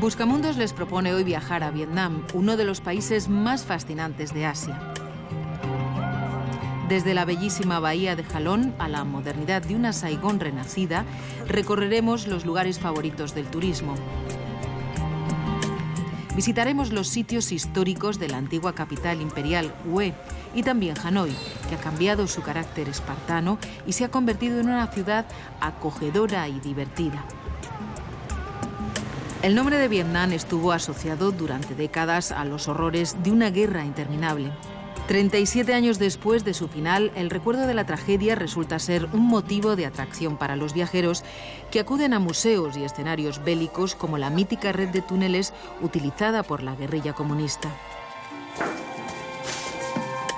Buscamundos les propone hoy viajar a Vietnam, uno de los países más fascinantes de Asia. Desde la bellísima bahía de Halong a la modernidad de una Saigón renacida, recorreremos los lugares favoritos del turismo. Visitaremos los sitios históricos de la antigua capital imperial, Hue, y también Hanoi, que ha cambiado su carácter espartano y se ha convertido en una ciudad acogedora y divertida. El nombre de Vietnam estuvo asociado durante décadas a los horrores de una guerra interminable. 37 años después de su final, el recuerdo de la tragedia resulta ser un motivo de atracción para los viajeros que acuden a museos y escenarios bélicos como la mítica red de túneles utilizada por la guerrilla comunista.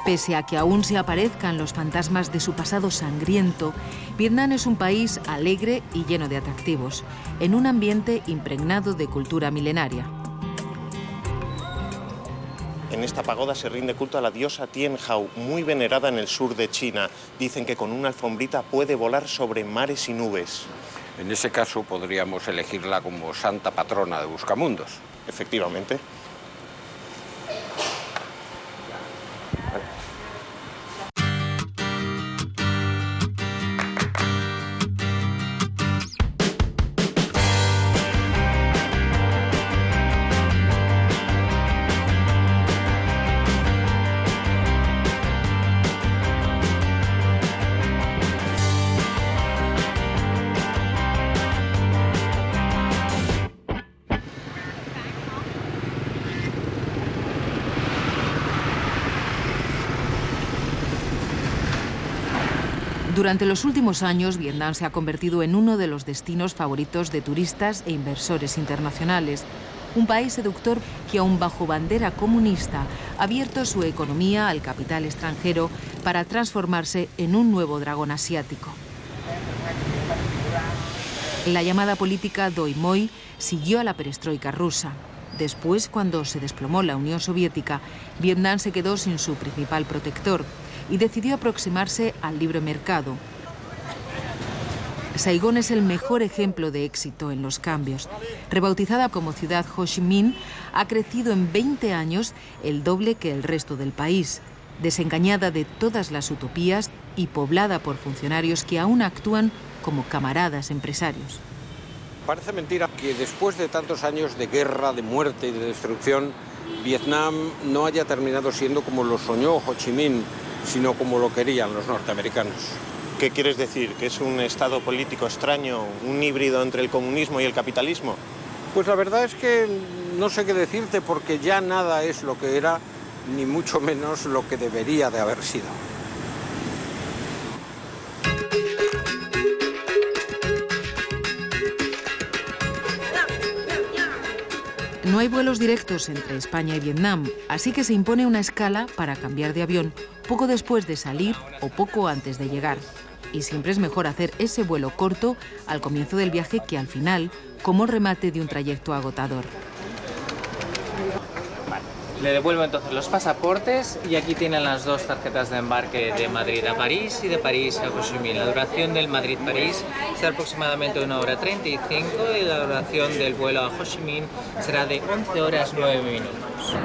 Pese a que aún se aparezcan los fantasmas de su pasado sangriento, Vietnam es un país alegre y lleno de atractivos, en un ambiente impregnado de cultura milenaria. En esta pagoda se rinde culto a la diosa Tien Hao, muy venerada en el sur de China. Dicen que con una alfombrita puede volar sobre mares y nubes. En ese caso podríamos elegirla como santa patrona de Buscamundos. Efectivamente. Durante los últimos años, Vietnam se ha convertido en uno de los destinos favoritos de turistas e inversores internacionales. Un país seductor que, aun bajo bandera comunista, ha abierto su economía al capital extranjero para transformarse en un nuevo dragón asiático. La llamada política Doi Moi siguió a la perestroika rusa. Después, cuando se desplomó la Unión Soviética, Vietnam se quedó sin su principal protector y decidió aproximarse al libre mercado. Saigón es el mejor ejemplo de éxito en los cambios. Rebautizada como ciudad Ho Chi Minh, ha crecido en 20 años el doble que el resto del país, desengañada de todas las utopías y poblada por funcionarios que aún actúan como camaradas empresarios. Parece mentira que después de tantos años de guerra, de muerte y de destrucción, Vietnam no haya terminado siendo como lo soñó Ho Chi Minh, sino como lo querían los norteamericanos. ¿Qué quieres decir? ¿Que es un estado político extraño, un híbrido entre el comunismo y el capitalismo? Pues la verdad es que no sé qué decirte, porque ya nada es lo que era, ni mucho menos lo que debería de haber sido. No hay vuelos directos entre España y Vietnam, así que se impone una escala para cambiar de avión poco después de salir o poco antes de llegar. Y siempre es mejor hacer ese vuelo corto al comienzo del viaje que al final, como remate de un trayecto agotador. Le devuelvo entonces los pasaportes y aquí tienen las dos tarjetas de embarque de Madrid a París y de París a Ho Chi Minh. La duración del Madrid-París será aproximadamente 1 hora 35 y la duración del vuelo a Ho Chi Minh será de 11 horas 9 minutos.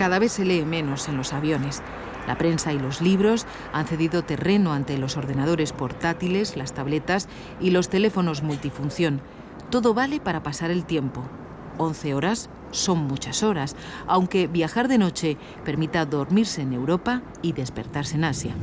Cada vez se lee menos en los aviones. La prensa y los libros han cedido terreno ante los ordenadores portátiles, las tabletas y los teléfonos multifunción. Todo vale para pasar el tiempo. 11 horas son muchas horas, aunque viajar de noche permita dormirse en Europa y despertarse en Asia.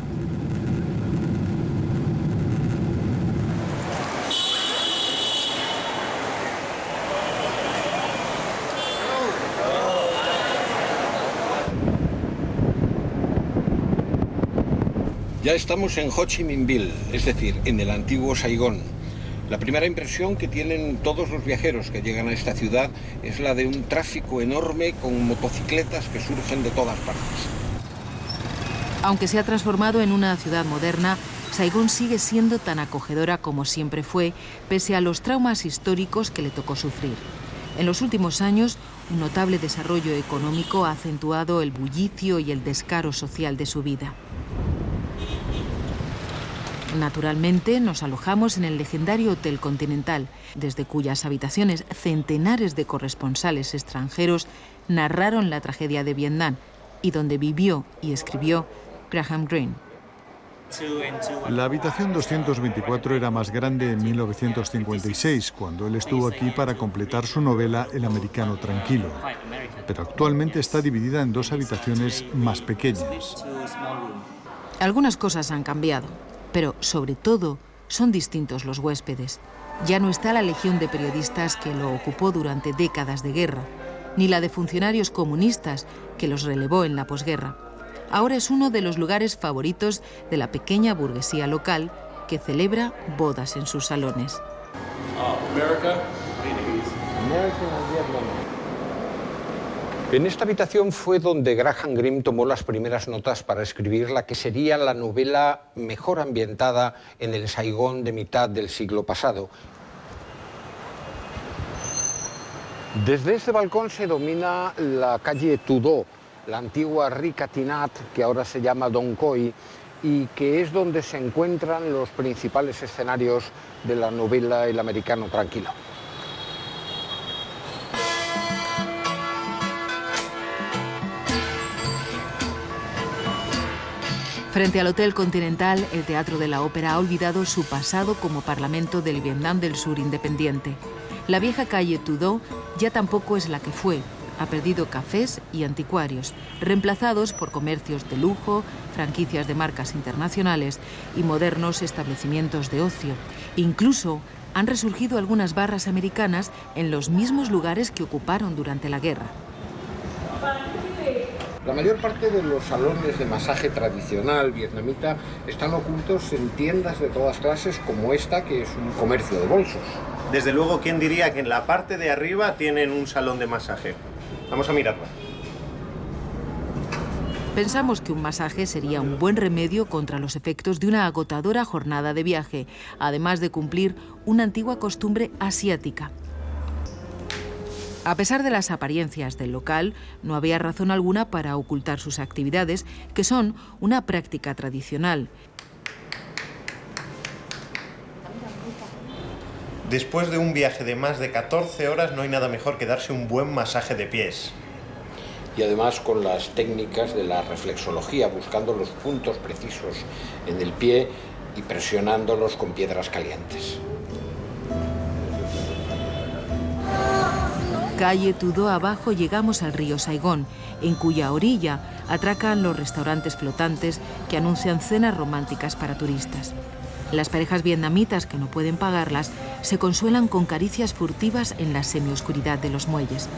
Ya estamos en Ho Chi Minhville, es decir, en el antiguo Saigón. La primera impresión que tienen todos los viajeros que llegan a esta ciudad es la de un tráfico enorme con motocicletas que surgen de todas partes. Aunque se ha transformado en una ciudad moderna, Saigón sigue siendo tan acogedora como siempre fue, pese a los traumas históricos que le tocó sufrir. En los últimos años, un notable desarrollo económico ha acentuado el bullicio y el descaro social de su vida. Naturalmente, nos alojamos en el legendario Hotel Continental, desde cuyas habitaciones centenares de corresponsales extranjeros narraron la tragedia de Vietnam y donde vivió y escribió Graham Greene. La habitación 224 era más grande en 1956, cuando él estuvo aquí para completar su novela El americano tranquilo. Pero actualmente está dividida en 2 habitaciones más pequeñas. Algunas cosas han cambiado, pero sobre todo son distintos los huéspedes. Ya no está la legión de periodistas que lo ocupó durante décadas de guerra, ni la de funcionarios comunistas que los relevó en la posguerra. Ahora es uno de los lugares favoritos de la pequeña burguesía local que celebra bodas en sus salones. En esta habitación fue donde Graham Greene tomó las primeras notas para escribir la que sería la novela mejor ambientada en el Saigón de mitad del siglo pasado. Desde este balcón se domina la calle Tudor, la antigua Rue Catinat, que ahora se llama Don Coy, y que es donde se encuentran los principales escenarios de la novela El americano tranquilo. Frente al Hotel Continental, el Teatro de la Ópera ha olvidado su pasado como parlamento del Vietnam del Sur independiente. La vieja calle Tudor ya tampoco es la que fue. Ha perdido cafés y anticuarios, reemplazados por comercios de lujo, franquicias de marcas internacionales y modernos establecimientos de ocio. Incluso han resurgido algunas barras americanas en los mismos lugares que ocuparon durante la guerra. La mayor parte de los salones de masaje tradicional vietnamita están ocultos en tiendas de todas clases como esta, que es un comercio de bolsos. Desde luego, ¿quién diría que en la parte de arriba tienen un salón de masaje? Vamos a mirarlo. Pensamos que un masaje sería un buen remedio contra los efectos de una agotadora jornada de viaje, además de cumplir una antigua costumbre asiática. A pesar de las apariencias del local, no había razón alguna para ocultar sus actividades, que son una práctica tradicional. Después de un viaje de más de 14 horas, no hay nada mejor que darse un buen masaje de pies. Y además con las técnicas de la reflexología, buscando los puntos precisos en el pie y presionándolos con piedras calientes. Calle Tudor abajo llegamos al río Saigón, en cuya orilla atracan los restaurantes flotantes que anuncian cenas románticas para turistas. Las parejas vietnamitas que no pueden pagarlas se consuelan con caricias furtivas en la semioscuridad de los muelles.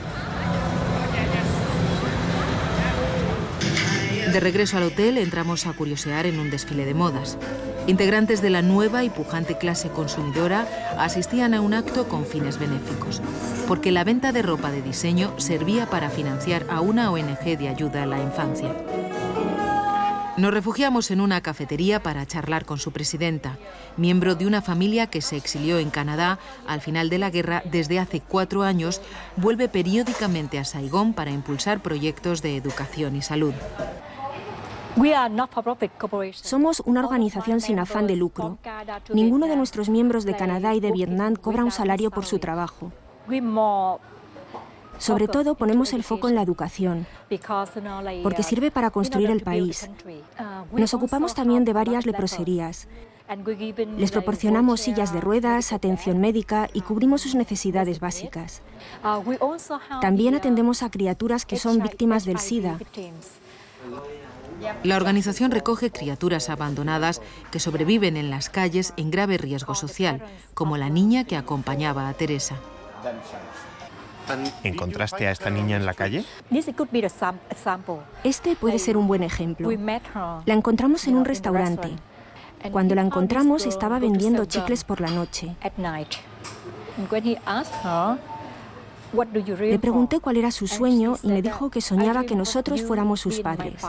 De regreso al hotel entramos a curiosear en un desfile de modas. Integrantes de la nueva y pujante clase consumidora asistían a un acto con fines benéficos, porque la venta de ropa de diseño servía para financiar a una ONG de ayuda a la infancia. Nos refugiamos en una cafetería para charlar con su presidenta, miembro de una familia que se exilió en Canadá al final de la guerra desde hace 4 años, vuelve periódicamente a Saigón para impulsar proyectos de educación y salud. Somos una organización sin afán de lucro. Ninguno de nuestros miembros de Canadá y de Vietnam cobra un salario por su trabajo. Sobre todo ponemos el foco en la educación, porque sirve para construir el país. Nos ocupamos también de varias leproserías. Les proporcionamos sillas de ruedas, atención médica y cubrimos sus necesidades básicas. También atendemos a criaturas que son víctimas del SIDA. La organización recoge criaturas abandonadas que sobreviven en las calles en grave riesgo social, como la niña que acompañaba a Teresa. ¿Encontraste a esta niña en la calle? Este puede ser un buen ejemplo. La encontramos en un restaurante. Cuando la encontramos estaba vendiendo chicles por la noche. Le pregunté cuál era su sueño y me dijo que soñaba que nosotros fuéramos sus padres.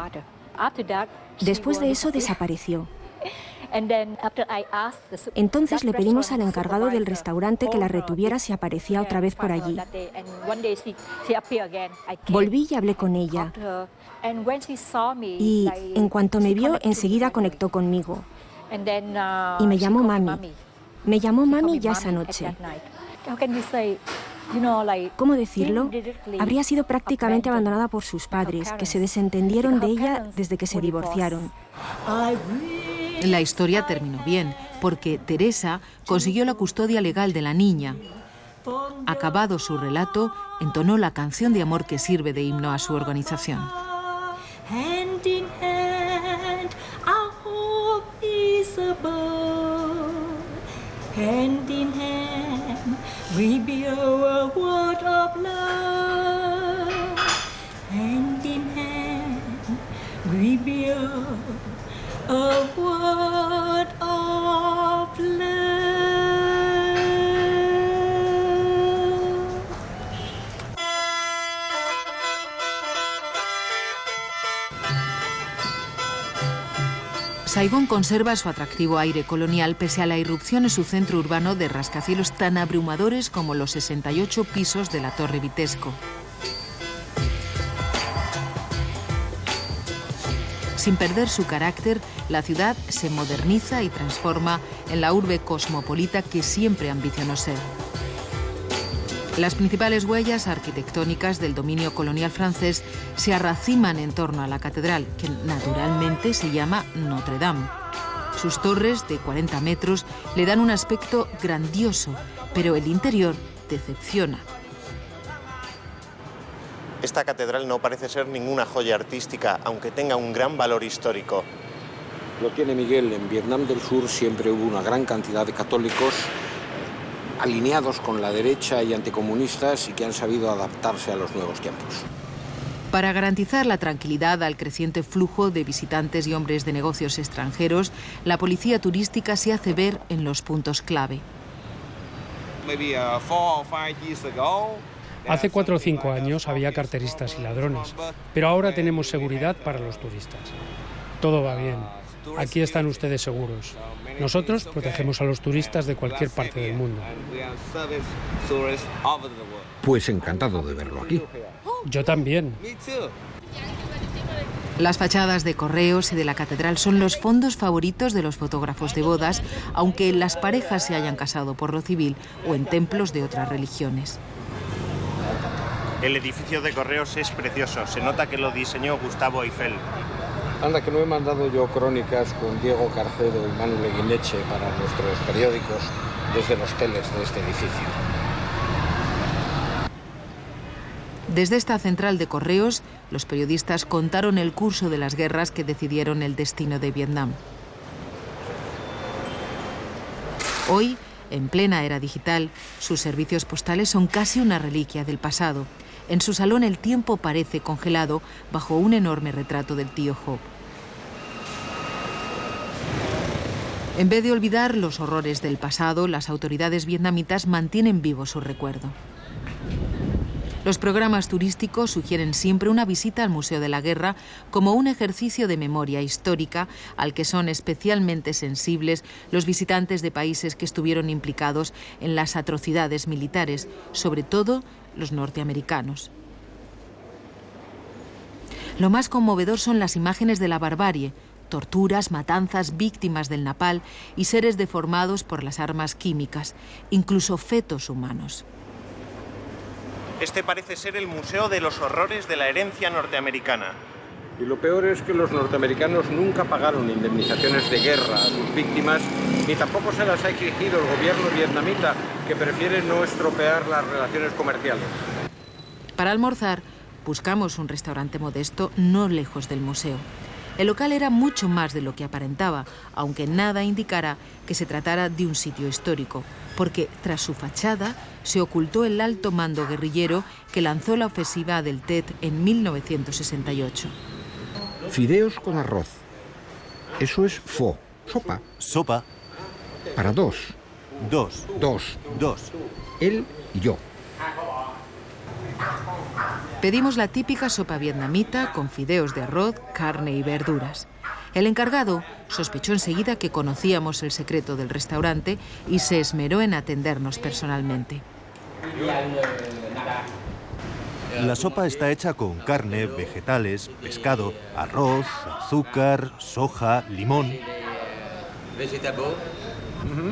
Después de eso desapareció. Entonces le pedimos al encargado del restaurante que la retuviera si aparecía otra vez por allí. Volví y hablé con ella. Y en cuanto me vio, enseguida conectó conmigo. Y me llamó mami. Me llamó mami ya esa noche. ¿Cómo decirlo? Habría sido prácticamente abandonada por sus padres, que se desentendieron de ella desde que se divorciaron. La historia terminó bien, porque Teresa consiguió la custodia legal de la niña. Acabado su relato, entonó la canción de amor que sirve de himno a su organización. Hand in hand, our hope is above. Hand in hand, we build a world of love. Hand in hand, we build a world of love. Saigón conserva su atractivo aire colonial pese a la irrupción en su centro urbano de rascacielos tan abrumadores como los 68 pisos de la Torre Vitesco. Sin perder su carácter, la ciudad se moderniza y transforma en la urbe cosmopolita que siempre ambicionó ser. Las principales huellas arquitectónicas del dominio colonial francés se arraciman en torno a la catedral, que naturalmente se llama Notre Dame. Sus torres, de 40 metros, le dan un aspecto grandioso, pero el interior decepciona. Esta catedral no parece ser ninguna joya artística, aunque tenga un gran valor histórico. Lo tiene Miguel. En Vietnam del Sur siempre hubo una gran cantidad de católicos alineados con la derecha y anticomunistas y que han sabido adaptarse a los nuevos tiempos. Para garantizar la tranquilidad al creciente flujo de visitantes y hombres de negocios extranjeros, la policía turística se hace ver en los puntos clave. Hace 4 o 5 años había carteristas y ladrones, pero ahora tenemos seguridad para los turistas. Todo va bien. Aquí están ustedes seguros. Nosotros protegemos a los turistas de cualquier parte del mundo. Pues encantado de verlo aquí. Yo también. Las fachadas de Correos y de la catedral son los fondos favoritos de los fotógrafos de bodas, aunque las parejas se hayan casado por lo civil o en templos de otras religiones. El edificio de Correos es precioso. Se nota que lo diseñó Gustavo Eiffel. Anda, que no he mandado yo crónicas con Diego Carcedo y Manu Leguineche para nuestros periódicos desde los teles de este edificio. Desde esta central de Correos, los periodistas contaron el curso de las guerras que decidieron el destino de Vietnam. Hoy, en plena era digital, sus servicios postales son casi una reliquia del pasado. En su salón el tiempo parece congelado bajo un enorme retrato del tío Ho. En vez de olvidar los horrores del pasado, las autoridades vietnamitas mantienen vivo su recuerdo. Los programas turísticos sugieren siempre una visita al Museo de la Guerra como un ejercicio de memoria histórica al que son especialmente sensibles los visitantes de países que estuvieron implicados en las atrocidades militares, sobre todo los norteamericanos. Lo más conmovedor son las imágenes de la barbarie, torturas, matanzas, víctimas del napalm y seres deformados por las armas químicas, incluso fetos humanos. Este parece ser el Museo de los Horrores de la Herencia Norteamericana. Y lo peor es que los norteamericanos nunca pagaron indemnizaciones de guerra a sus víctimas, ni tampoco se las ha exigido el gobierno vietnamita, que prefiere no estropear las relaciones comerciales. Para almorzar, buscamos un restaurante modesto no lejos del museo. El local era mucho más de lo que aparentaba, aunque nada indicara que se tratara de un sitio histórico, porque tras su fachada se ocultó el alto mando guerrillero que lanzó la ofensiva del Tet en 1968. Fideos con arroz. Eso es pho, sopa. Sopa. Para dos. Dos. Él y yo. Pedimos la típica sopa vietnamita con fideos de arroz, carne y verduras. El encargado sospechó enseguida que conocíamos el secreto del restaurante y se esmeró en atendernos personalmente. La sopa está hecha con carne, vegetales, pescado, arroz, azúcar, soja, limón.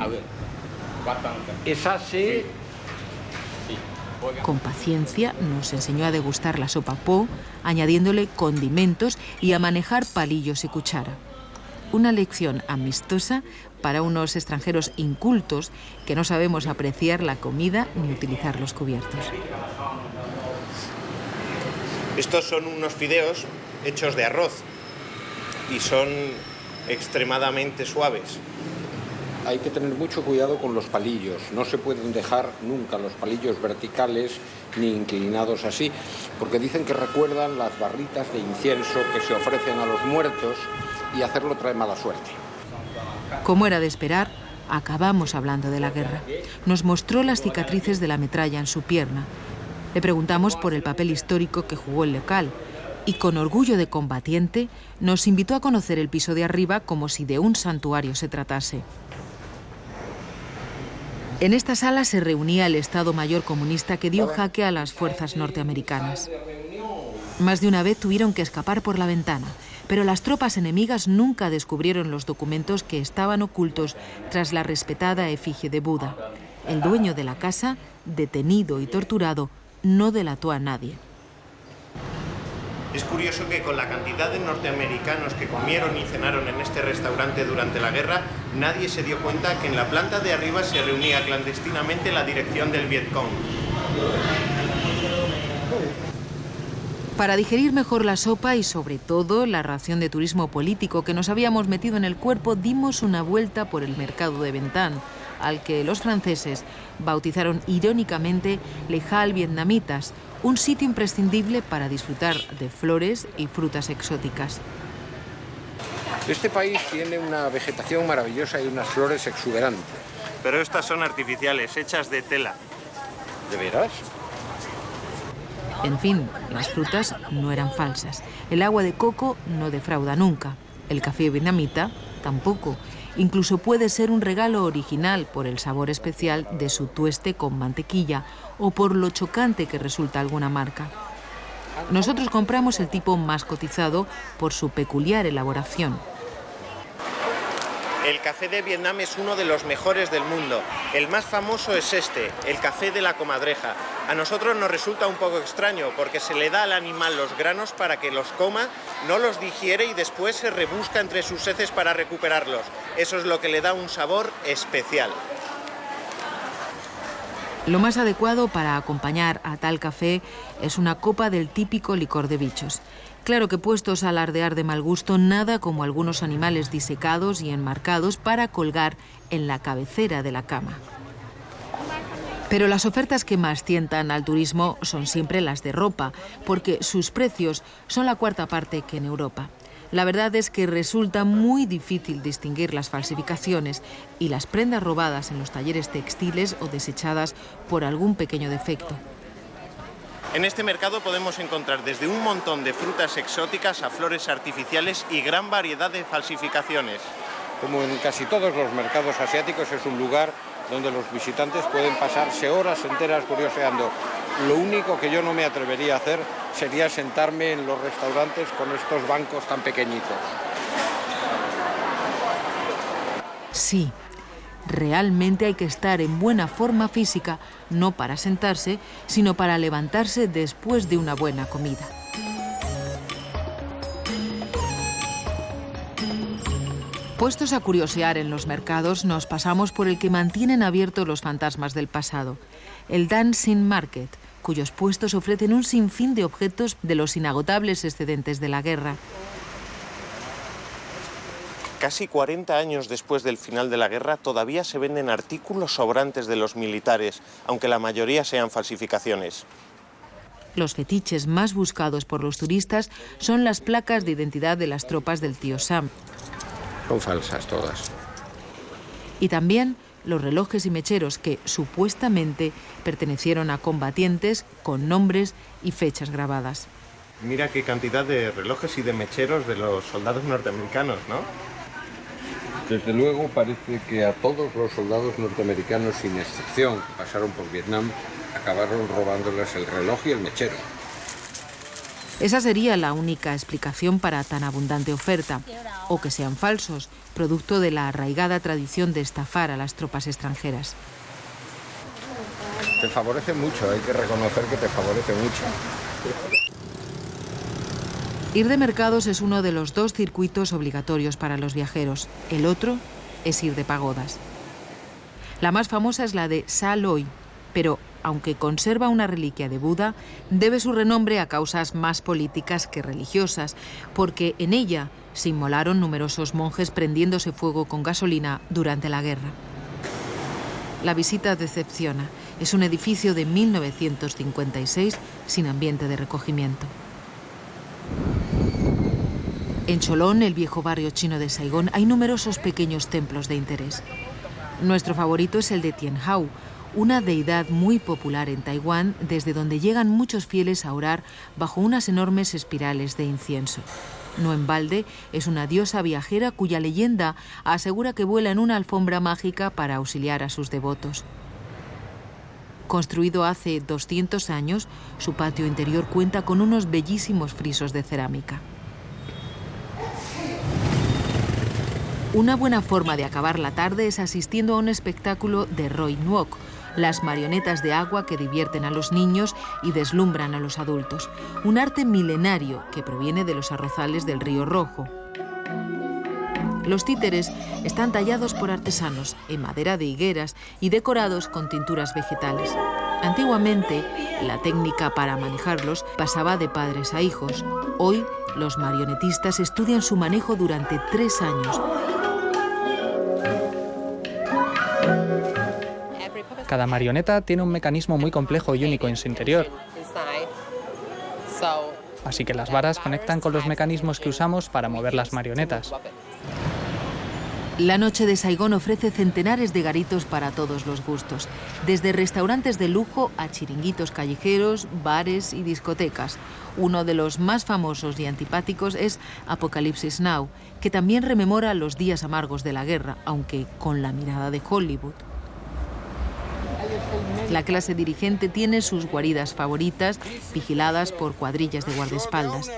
A ver. Es así. Con paciencia nos enseñó a degustar la sopa po, añadiéndole condimentos y a manejar palillos y cuchara. Una lección amistosa para unos extranjeros incultos que no sabemos apreciar la comida ni utilizar los cubiertos. Estos son unos fideos hechos de arroz y son extremadamente suaves. Hay que tener mucho cuidado con los palillos. No se pueden dejar nunca los palillos verticales ni inclinados así, porque dicen que recuerdan las barritas de incienso que se ofrecen a los muertos y hacerlo trae mala suerte. Como era de esperar, acabamos hablando de la guerra. Nos mostró las cicatrices de la metralla en su pierna. Le preguntamos por el papel histórico que jugó el local y con orgullo de combatiente nos invitó a conocer el piso de arriba como si de un santuario se tratase. En esta sala se reunía el Estado Mayor comunista que dio jaque a las fuerzas norteamericanas. Más de una vez tuvieron que escapar por la ventana, pero las tropas enemigas nunca descubrieron los documentos que estaban ocultos tras la respetada efigie de Buda. El dueño de la casa, detenido y torturado, no delató a nadie. Es curioso que con la cantidad de norteamericanos que comieron y cenaron en este restaurante durante la guerra, nadie se dio cuenta que en la planta de arriba se reunía clandestinamente la dirección del Vietcong. Para digerir mejor la sopa y sobre todo la ración de turismo político que nos habíamos metido en el cuerpo, dimos una vuelta por el mercado de Bentán, al que los franceses bautizaron irónicamente Les Halles Vietnamitas, un sitio imprescindible para disfrutar de flores y frutas exóticas. Este país tiene una vegetación maravillosa y unas flores exuberantes. Pero estas son artificiales, hechas de tela. ¿De veras? En fin, las frutas no eran falsas. El agua de coco no defrauda nunca. El café vietnamita tampoco. Incluso puede ser un regalo original por el sabor especial de su tueste con mantequilla o por lo chocante que resulta alguna marca. Nosotros compramos el tipo más cotizado por su peculiar elaboración. El café de Vietnam es uno de los mejores del mundo. El más famoso es este, el café de la comadreja. A nosotros nos resulta un poco extraño porque se le da al animal los granos para que los coma, no los digiere y después se rebusca entre sus heces para recuperarlos. Eso es lo que le da un sabor especial. Lo más adecuado para acompañar a tal café es una copa del típico licor de bichos. Claro que puestos a alardear de mal gusto, nada como algunos animales disecados y enmarcados para colgar en la cabecera de la cama. Pero las ofertas que más tientan al turismo son siempre las de ropa, porque sus precios son la cuarta parte que en Europa. La verdad es que resulta muy difícil distinguir las falsificaciones y las prendas robadas en los talleres textiles o desechadas por algún pequeño defecto. En este mercado podemos encontrar desde un montón de frutas exóticas a flores artificiales y gran variedad de falsificaciones. Como en casi todos los mercados asiáticos, es un lugar donde los visitantes pueden pasarse horas enteras curioseando. Lo único que yo no me atrevería a hacer sería sentarme en los restaurantes con estos bancos tan pequeñitos. Sí, realmente hay que estar en buena forma física, no para sentarse, sino para levantarse después de una buena comida. Puestos a curiosear en los mercados, nos pasamos por el que mantienen abiertos los fantasmas del pasado, el Dan Sin Market, cuyos puestos ofrecen un sinfín de objetos de los inagotables excedentes de la guerra. Casi 40 años después del final de la guerra, todavía se venden artículos sobrantes de los militares, aunque la mayoría sean falsificaciones. Los fetiches más buscados por los turistas son las placas de identidad de las tropas del tío Sam. Son falsas todas. Y también los relojes y mecheros que supuestamente pertenecieron a combatientes con nombres y fechas grabadas. Mira qué cantidad de relojes y de mecheros de los soldados norteamericanos, ¿no? Desde luego parece que a todos los soldados norteamericanos, sin excepción, que pasaron por Vietnam, acabaron robándoles el reloj y el mechero. Esa sería la única explicación para tan abundante oferta, o que sean falsos, producto de la arraigada tradición de estafar a las tropas extranjeras. Te favorece mucho, hay que reconocer que te favorece mucho. Ir de mercados es uno de los 2 circuitos obligatorios para los viajeros. El otro es ir de pagodas. La más famosa es la de Sa Loi, pero aunque conserva una reliquia de Buda, debe su renombre a causas más políticas que religiosas, porque en ella se inmolaron numerosos monjes prendiéndose fuego con gasolina durante la guerra. La visita decepciona. Es un edificio de 1956 sin ambiente de recogimiento. En Cholon, el viejo barrio chino de Saigón, hay numerosos pequeños templos de interés. Nuestro favorito es el de Tianhao, una deidad muy popular en Taiwán, desde donde llegan muchos fieles a orar bajo unas enormes espirales de incienso. No en balde, es una diosa viajera cuya leyenda asegura que vuela en una alfombra mágica para auxiliar a sus devotos. Construido hace 200 años, su patio interior cuenta con unos bellísimos frisos de cerámica. Una buena forma de acabar la tarde es asistiendo a un espectáculo de Roi Nuok, las marionetas de agua que divierten a los niños y deslumbran a los adultos. Un arte milenario que proviene de los arrozales del Río Rojo. Los títeres están tallados por artesanos en madera de higueras y decorados con tinturas vegetales. Antiguamente, la técnica para manejarlos pasaba de padres a hijos. Hoy, los marionetistas estudian su manejo durante 3 años. Cada marioneta tiene un mecanismo muy complejo y único en su interior. Así que las varas conectan con los mecanismos que usamos para mover las marionetas. La noche de Saigón ofrece centenares de garitos para todos los gustos, desde restaurantes de lujo a chiringuitos callejeros, bares y discotecas. Uno de los más famosos y antipáticos es Apocalipsis Now, que también rememora los días amargos de la guerra, aunque con la mirada de Hollywood. La clase dirigente tiene sus guaridas favoritas, vigiladas por cuadrillas de guardaespaldas.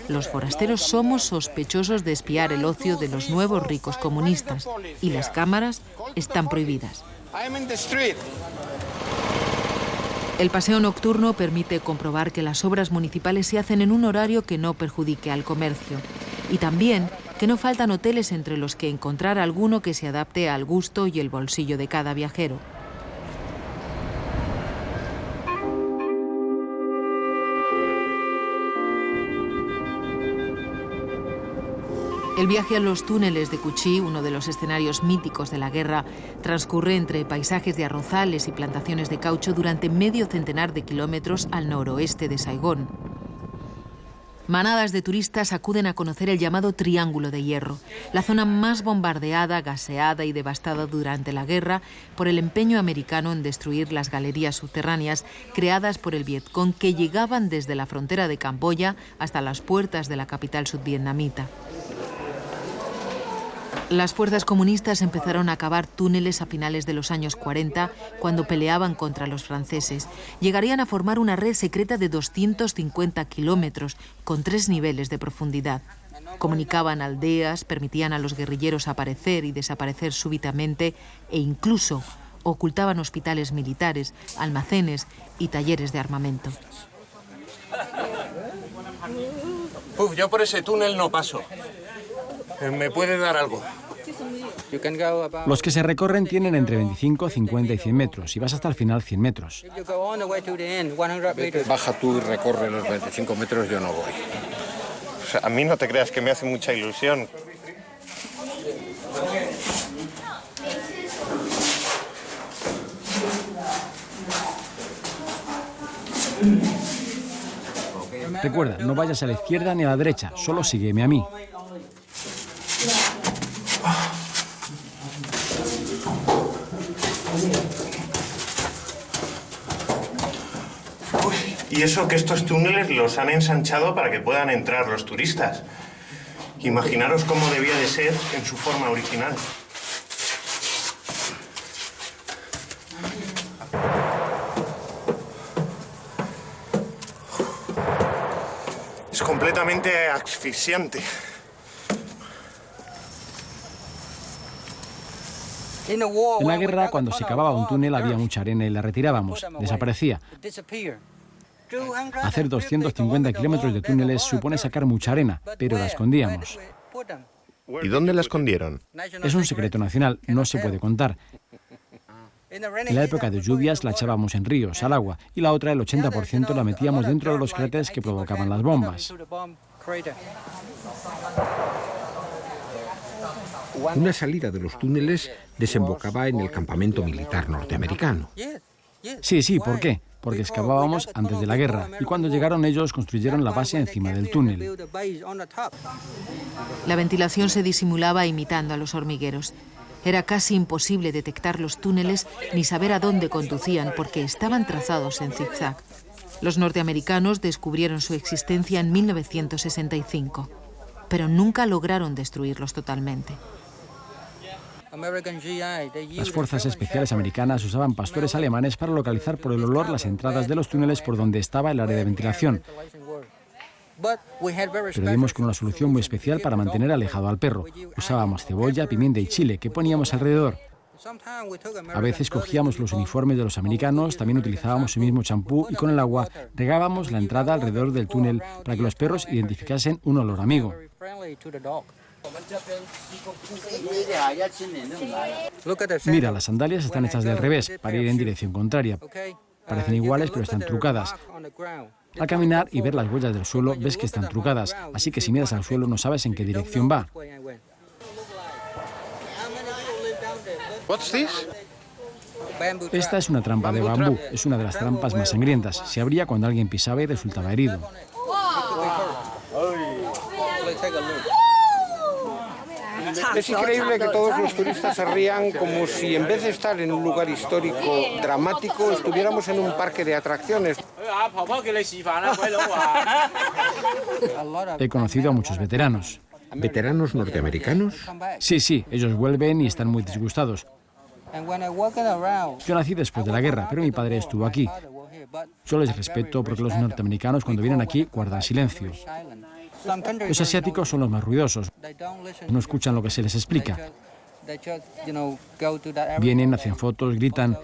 Los forasteros somos sospechosos de espiar el ocio de los nuevos ricos comunistas y las cámaras están prohibidas. El paseo nocturno permite comprobar que las obras municipales se hacen en un horario que no perjudique al comercio y también que no faltan hoteles entre los que encontrar alguno que se adapte al gusto y el bolsillo de cada viajero. El viaje a los túneles de Cuchí, uno de los escenarios míticos de la guerra, transcurre entre paisajes de arrozales y plantaciones de caucho durante medio centenar de kilómetros al noroeste de Saigón. Manadas de turistas acuden a conocer el llamado Triángulo de Hierro, la zona más bombardeada, gaseada y devastada durante la guerra por el empeño americano en destruir las galerías subterráneas creadas por el Vietcong que llegaban desde la frontera de Camboya hasta las puertas de la capital sudvietnamita. Las fuerzas comunistas empezaron a cavar túneles a finales de los años 40, cuando peleaban contra los franceses. Llegarían a formar una red secreta de 250 kilómetros, con 3 niveles de profundidad. Comunicaban aldeas, permitían a los guerrilleros aparecer y desaparecer súbitamente e incluso ocultaban hospitales militares, almacenes y talleres de armamento. Yo por ese túnel no paso. ¿Me puede dar algo? Los que se recorren tienen entre 25, 50 y 100 metros y vas hasta el final 100 metros. Baja tú y recorre los 25 metros, yo no voy. O sea, a mí no te creas que me hace mucha ilusión. Recuerda, no vayas a la izquierda ni a la derecha, solo sígueme a mí. Y eso que estos túneles los han ensanchado para que puedan entrar los turistas. Imaginaros cómo debía de ser en su forma original. completamente asfixiante. En la guerra, cuando se cavaba un túnel había mucha arena y la retirábamos, desaparecía. Hacer 250 kilómetros de túneles supone sacar mucha arena, pero la escondíamos. ¿Y dónde la escondieron? Es un secreto nacional, no se puede contar. En la época de lluvias la echábamos en ríos, al agua, y la otra, el 80%, la metíamos dentro de los cráteres que provocaban las bombas. Una salida de los túneles desembocaba en el campamento militar norteamericano. Sí, ¿por qué? Porque excavábamos antes de la guerra, y cuando llegaron ellos construyeron la base encima del túnel. La ventilación se disimulaba imitando a los hormigueros. Era casi imposible detectar los túneles ni saber a dónde conducían porque estaban trazados en zigzag. Los norteamericanos descubrieron su existencia en 1965, pero nunca lograron destruirlos totalmente. Las fuerzas especiales americanas usaban pastores alemanes para localizar por el olor las entradas de los túneles por donde estaba el área de ventilación. Pero dimos con una solución muy especial para mantener alejado al perro. Usábamos cebolla, pimienta y chile que poníamos alrededor. A veces cogíamos los uniformes de los americanos, también utilizábamos el mismo champú y con el agua regábamos la entrada alrededor del túnel para que los perros identificasen un olor amigo. Mira, las sandalias están hechas del revés, para ir en dirección contraria. Parecen iguales, pero están trucadas. Al caminar y ver las huellas del suelo, ves que están trucadas, así que si miras al suelo no sabes en qué dirección va. Esta es una trampa de bambú, es una de las trampas más sangrientas. Se abría cuando alguien pisaba y resultaba herido. Es increíble que todos los turistas se rían como si en vez de estar en un lugar histórico dramático estuviéramos en un parque de atracciones. He conocido a muchos veteranos. ¿Veteranos norteamericanos? Sí, ellos vuelven y están muy disgustados. Yo nací después de la guerra, pero mi padre estuvo aquí. Yo les respeto porque los norteamericanos cuando vienen aquí guardan silencio. Los asiáticos son los más ruidosos. No escuchan lo que se les explica. Vienen, hacen fotos, gritan.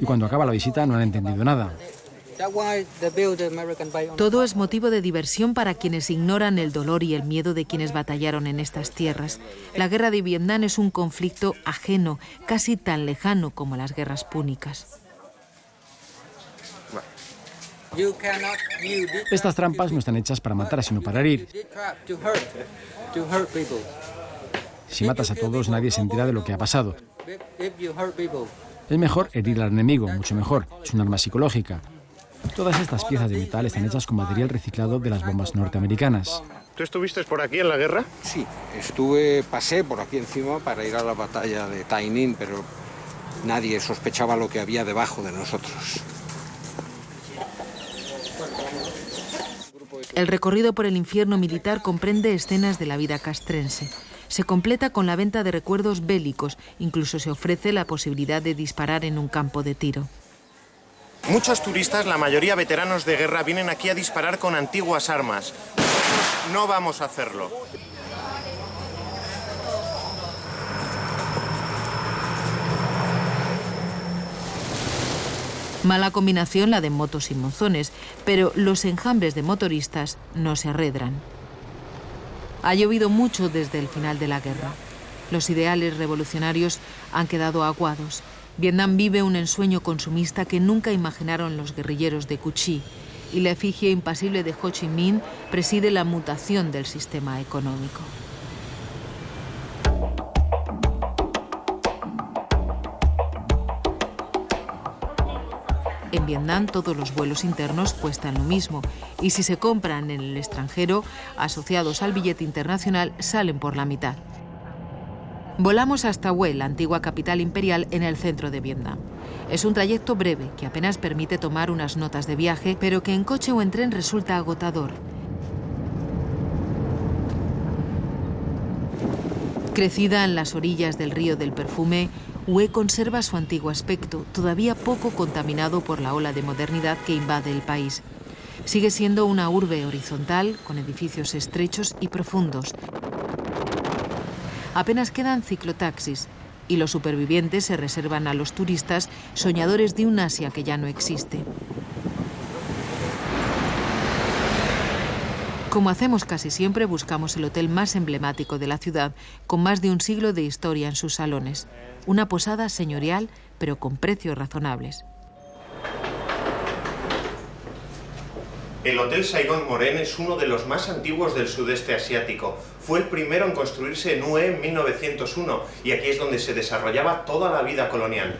Y cuando acaba la visita no han entendido nada. Todo es motivo de diversión para quienes ignoran el dolor y el miedo de quienes batallaron en estas tierras. La guerra de Vietnam es un conflicto ajeno, casi tan lejano como las guerras púnicas. Estas trampas no están hechas para matar, sino para herir. Si matas a todos, nadie se entera de lo que ha pasado. Es mejor herir al enemigo, mucho mejor. Es un arma psicológica. Todas estas piezas de metal están hechas con material reciclado de las bombas norteamericanas. ¿Tú estuviste por aquí en la guerra? Sí, pasé por aquí encima para ir a la batalla de Tay Ninh, pero nadie sospechaba lo que había debajo de nosotros. El recorrido por el infierno militar comprende escenas de la vida castrense. Se completa con la venta de recuerdos bélicos, incluso se ofrece la posibilidad de disparar en un campo de tiro. Muchos turistas, la mayoría veteranos de guerra, vienen aquí a disparar con antiguas armas. Nosotros no vamos a hacerlo. Mala combinación la de motos y monzones, pero los enjambres de motoristas no se arredran. Ha llovido mucho desde el final de la guerra. Los ideales revolucionarios han quedado aguados. Vietnam vive un ensueño consumista que nunca imaginaron los guerrilleros de Cu Chi, y la efigie impasible de Ho Chi Minh preside la mutación del sistema económico. En Vietnam todos los vuelos internos cuestan lo mismo y si se compran en el extranjero, asociados al billete internacional, salen por la mitad. Volamos hasta Hue, la antigua capital imperial en el centro de Vietnam. Es un trayecto breve que apenas permite tomar unas notas de viaje, pero que en coche o en tren resulta agotador. Crecida en las orillas del río del perfume, Hue conserva su antiguo aspecto, todavía poco contaminado por la ola de modernidad que invade el país. Sigue siendo una urbe horizontal, con edificios estrechos y profundos. Apenas quedan ciclotaxis, y los supervivientes se reservan a los turistas soñadores de un Asia que ya no existe. Como hacemos casi siempre, buscamos el hotel más emblemático de la ciudad, con más de un siglo de historia en sus salones. Una posada señorial, pero con precios razonables. El Hotel Saigon Moren es uno de los más antiguos del sudeste asiático. Fue el primero en construirse en Hue en 1901 y aquí es donde se desarrollaba toda la vida colonial.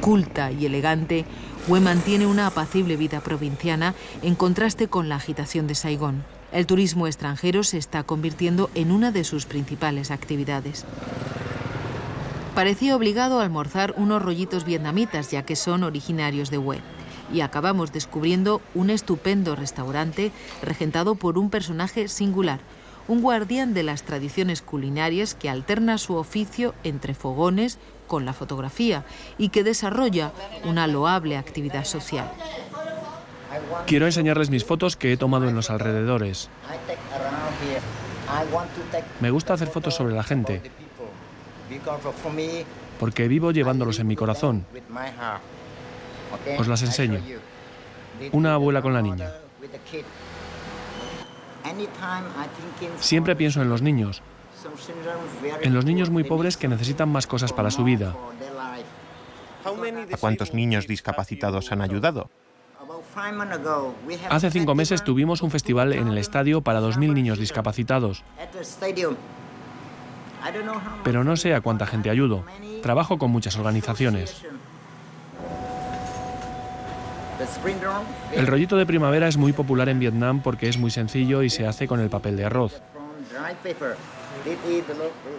Culta y elegante, Hue mantiene una apacible vida provinciana en contraste con la agitación de Saigón. El turismo extranjero se está convirtiendo en una de sus principales actividades. Parecía obligado a almorzar unos rollitos vietnamitas, ya que son originarios de Hue. Y acabamos descubriendo un estupendo restaurante regentado por un personaje singular, un guardián de las tradiciones culinarias que alterna su oficio entre fogones con la fotografía y que desarrolla una loable actividad social. Quiero enseñarles mis fotos que he tomado en los alrededores. Me gusta hacer fotos sobre la gente, porque vivo llevándolos en mi corazón. Os las enseño. Una abuela con la niña. Siempre pienso en los niños muy pobres que necesitan más cosas para su vida. ¿A cuántos niños discapacitados han ayudado? Hace 5 meses tuvimos un festival en el estadio para 2.000 niños discapacitados. Pero no sé a cuánta gente ayudo. Trabajo con muchas organizaciones. El rollito de primavera es muy popular en Vietnam porque es muy sencillo y se hace con el papel de arroz.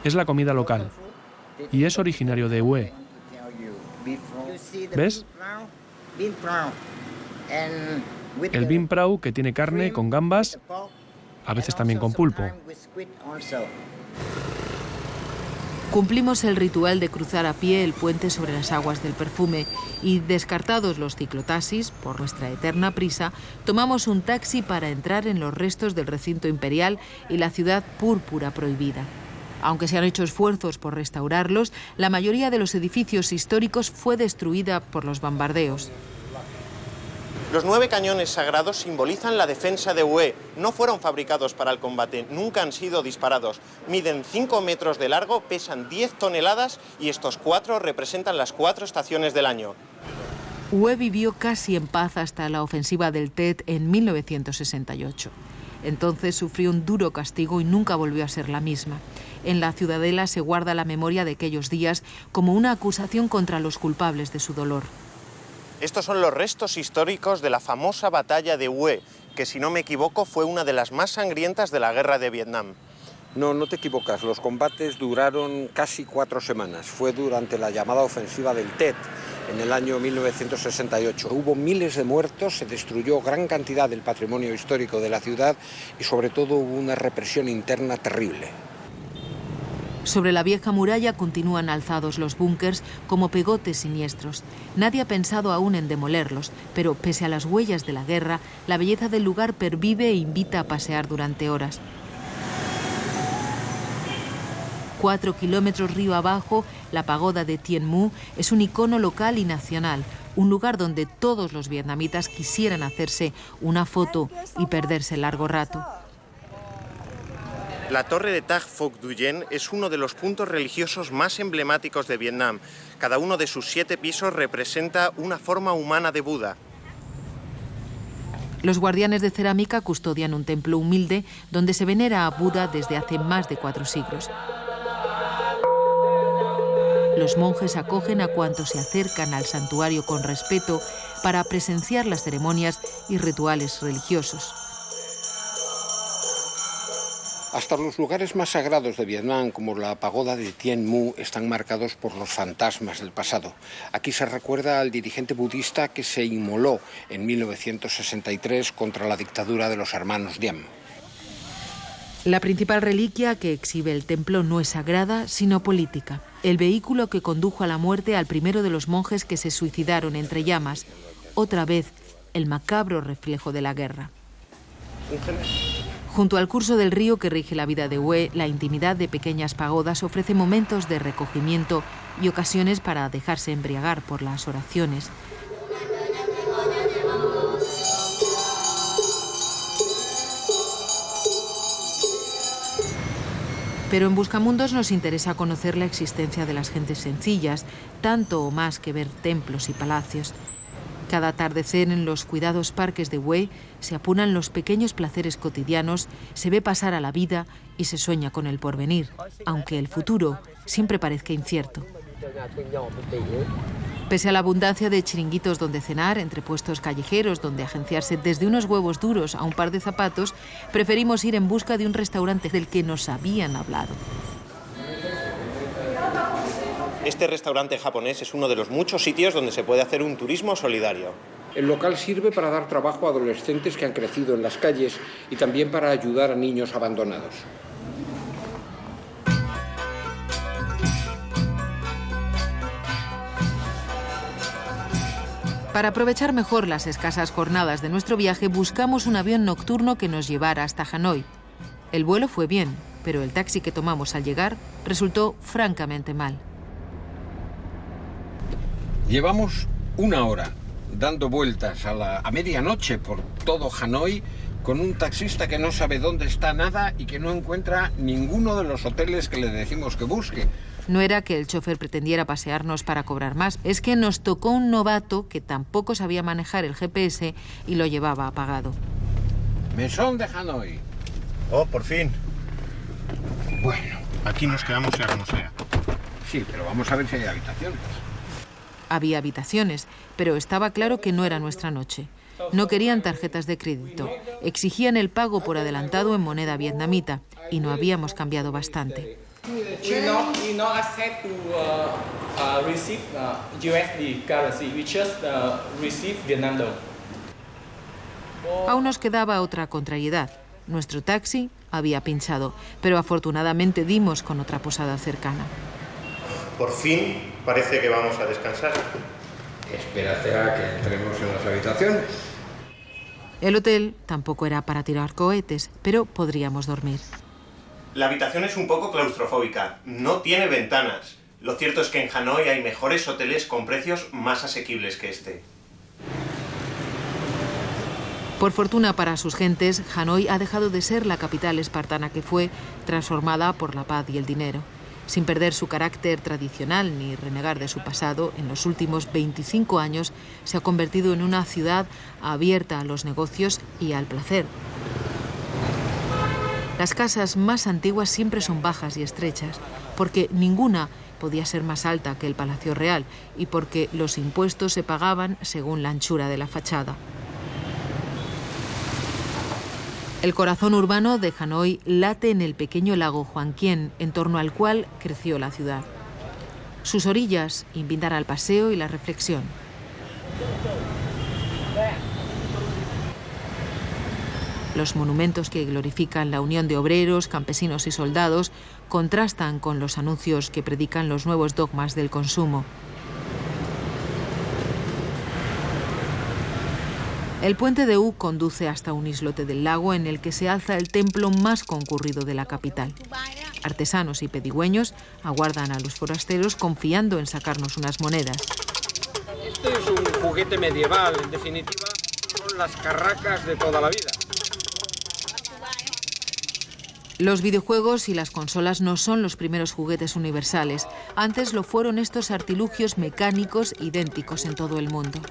Es la comida local y es originario de Hue. ¿Ves? El binh prau, que tiene carne con gambas, a veces también con pulpo. Cumplimos el ritual de cruzar a pie el puente sobre las aguas del perfume y, descartados los ciclotaxis, por nuestra eterna prisa, tomamos un taxi para entrar en los restos del recinto imperial y la ciudad púrpura prohibida. Aunque se han hecho esfuerzos por restaurarlos, la mayoría de los edificios históricos fue destruida por los bombardeos. Los 9 cañones sagrados simbolizan la defensa de Hue. No fueron fabricados para el combate, nunca han sido disparados. Miden 5 metros de largo, pesan 10 toneladas y estos 4 representan las 4 estaciones del año. Hue vivió casi en paz hasta la ofensiva del Tet en 1968. Entonces sufrió un duro castigo y nunca volvió a ser la misma. En la ciudadela se guarda la memoria de aquellos días como una acusación contra los culpables de su dolor. Estos son los restos históricos de la famosa batalla de Hue, que si no me equivoco fue una de las más sangrientas de la guerra de Vietnam. No, no te equivocas, los combates duraron casi 4 semanas. Fue durante la llamada ofensiva del Tet, en el año 1968. Hubo miles de muertos, se destruyó gran cantidad del patrimonio histórico de la ciudad y sobre todo hubo una represión interna terrible. Sobre la vieja muralla continúan alzados los búnkers como pegotes siniestros. Nadie ha pensado aún en demolerlos, pero pese a las huellas de la guerra, la belleza del lugar pervive e invita a pasear durante horas. 4 kilómetros río abajo, la pagoda de Tien Mu es un icono local y nacional, un lugar donde todos los vietnamitas quisieran hacerse una foto y perderse largo rato. La torre de Taj Phuoc Duyen es uno de los puntos religiosos más emblemáticos de Vietnam. Cada uno de sus 7 pisos representa una forma humana de Buda. Los guardianes de cerámica custodian un templo humilde donde se venera a Buda desde hace más de 4 siglos. Los monjes acogen a cuantos se acercan al santuario con respeto para presenciar las ceremonias y rituales religiosos. Hasta los lugares más sagrados de Vietnam, como la pagoda de Tien Mu, están marcados por los fantasmas del pasado. Aquí se recuerda al dirigente budista que se inmoló en 1963 contra la dictadura de los hermanos Diem. La principal reliquia que exhibe el templo no es sagrada, sino política. El vehículo que condujo a la muerte al primero de los monjes que se suicidaron entre llamas. Otra vez, el macabro reflejo de la guerra. Junto al curso del río que rige la vida de Hue, la intimidad de pequeñas pagodas ofrece momentos de recogimiento y ocasiones para dejarse embriagar por las oraciones. Pero en Buscamundos nos interesa conocer la existencia de las gentes sencillas, tanto o más que ver templos y palacios. Cada atardecer en los cuidados parques de Hue se apunan los pequeños placeres cotidianos, se ve pasar a la vida y se sueña con el porvenir, aunque el futuro siempre parezca incierto. Pese a la abundancia de chiringuitos donde cenar, entre puestos callejeros donde agenciarse desde unos huevos duros a un par de zapatos, preferimos ir en busca de un restaurante del que nos habían hablado. Este restaurante japonés es uno de los muchos sitios donde se puede hacer un turismo solidario. El local sirve para dar trabajo a adolescentes que han crecido en las calles y también para ayudar a niños abandonados. Para aprovechar mejor las escasas jornadas de nuestro viaje, buscamos un avión nocturno que nos llevara hasta Hanoi. El vuelo fue bien, pero el taxi que tomamos al llegar resultó francamente mal. Llevamos 1 hora dando vueltas a medianoche por todo Hanoi con un taxista que no sabe dónde está nada y que no encuentra ninguno de los hoteles que le decimos que busque. No era que el chofer pretendiera pasearnos para cobrar más, es que nos tocó un novato que tampoco sabía manejar el GPS y lo llevaba apagado. Mesón de Hanoi. Oh, por fin. Bueno, aquí nos quedamos sea como sea. Sí, pero vamos a ver si hay habitaciones. Había habitaciones, pero estaba claro que no era nuestra noche. No querían tarjetas de crédito, exigían el pago por adelantado en moneda vietnamita y no habíamos cambiado bastante. Aún nos quedaba otra contrariedad. Nuestro taxi había pinchado, pero afortunadamente dimos con otra posada cercana. Por fin parece que vamos a descansar. Espérate a que entremos en las habitaciones. El hotel tampoco era para tirar cohetes, pero podríamos dormir. La habitación es un poco claustrofóbica, no tiene ventanas. Lo cierto es que en Hanoi hay mejores hoteles con precios más asequibles que este. Por fortuna para sus gentes, Hanoi ha dejado de ser la capital espartana que fue, transformada por la paz y el dinero. Sin perder su carácter tradicional ni renegar de su pasado, en los últimos 25 años se ha convertido en una ciudad abierta a los negocios y al placer. Las casas más antiguas siempre son bajas y estrechas, porque ninguna podía ser más alta que el Palacio Real y porque los impuestos se pagaban según la anchura de la fachada. El corazón urbano de Hanoi late en el pequeño lago Hoan Kiem, en torno al cual creció la ciudad. Sus orillas invitan al paseo y la reflexión. Los monumentos que glorifican la unión de obreros, campesinos y soldados contrastan con los anuncios que predican los nuevos dogmas del consumo. El puente de Hue conduce hasta un islote del lago en el que se alza el templo más concurrido de la capital. Artesanos y pedigüeños aguardan a los forasteros confiando en sacarnos unas monedas. Este es un juguete medieval, en definitiva, son las carracas de toda la vida. Los videojuegos y las consolas no son los primeros juguetes universales. Antes lo fueron estos artilugios mecánicos idénticos en todo el mundo.